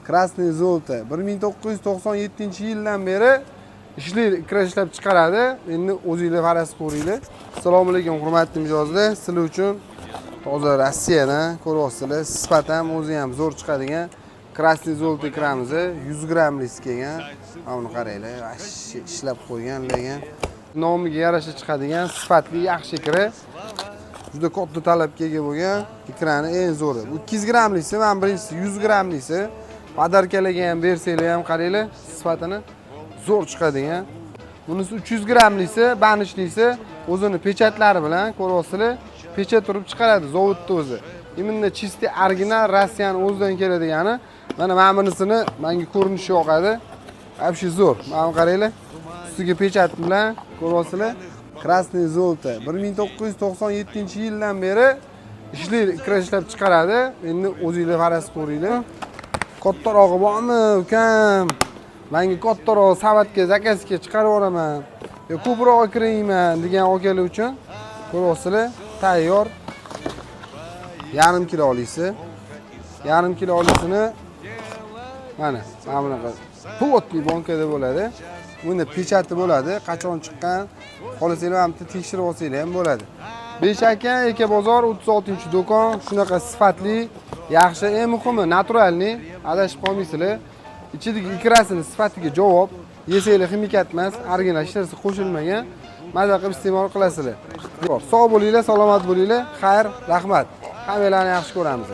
Krasnoy Zolto 1997-yildan beri ikra ishlab chiqaradi. Endi o'zingizlar faraz ko'ringlar. Assalomu alaykum hurmatli mijozlar. Sizlar uchun toza Rossiyadan ko'ryapsizlar. Sifat ham o'zi ham zo'r chiqadigan Krasnoy Zolto ikramiz 100 grammlik kelgan. Mana buni qaranglar. Ishlab qo'ygan lekin nomiga yarasha chiqadigan sifatli yaxshi ikra. Juda katta talabga ega bo'lgan ikrani eng zo'ri. Bu 200 grammlisi, men birinchisi 100 grammlisi. Podarkalarga ham bersanglar ham qaranglar, sifatini zo'r chiqadigan. Bunisi 300 grammlisi, banishlisi o'zini pechatlari bilan ko'ryapsizlar, pechat urib chiqaradi zavodda o'zi. Imенно чистый original Rossiyaning o'zidan keladigani. Mana bunisini menga ko'rinishi yoqadi. Вообще zo'r. Mana qaranglar. Ustiga pechat bilan ko'ryapsizlar. Krasnoy Zolto 1997-yildan beri ikra ishlab chiqaradi. Endi o'zingizlar faraz ko'ringlar. Kattarog'i bormi, ukam? Menga kattaroq savatga, zakazga chiqarib yuboraman. Yo ko'proq ikrayman degan okalar uchun ko'ryapsizlar, tayyor. Yarim kilo olisi. Yarim kilo olisini mana bunaqa plotli bankada bo'ladi. Bunda pechati bo'ladi, qachon chiqqan, xohlasanglar ham tekshirib olsanglar ham bo'ladi. Beshaka Eka bozor 36-do'kon, shunaqa sifatli, yaxshi, eng muhimi naturalniy, adashib qolmaysizlar. Ichidagi ikrasini sifatiga javob, yesanglar ximikat emas, original hech narsa qo'shilmagan, maza qilib iste'mol qilasizlar. Sog' bo'linglar, salomat bo'linglar. Xayr, rahmat. Hammalarni yaxshi ko'ramiz.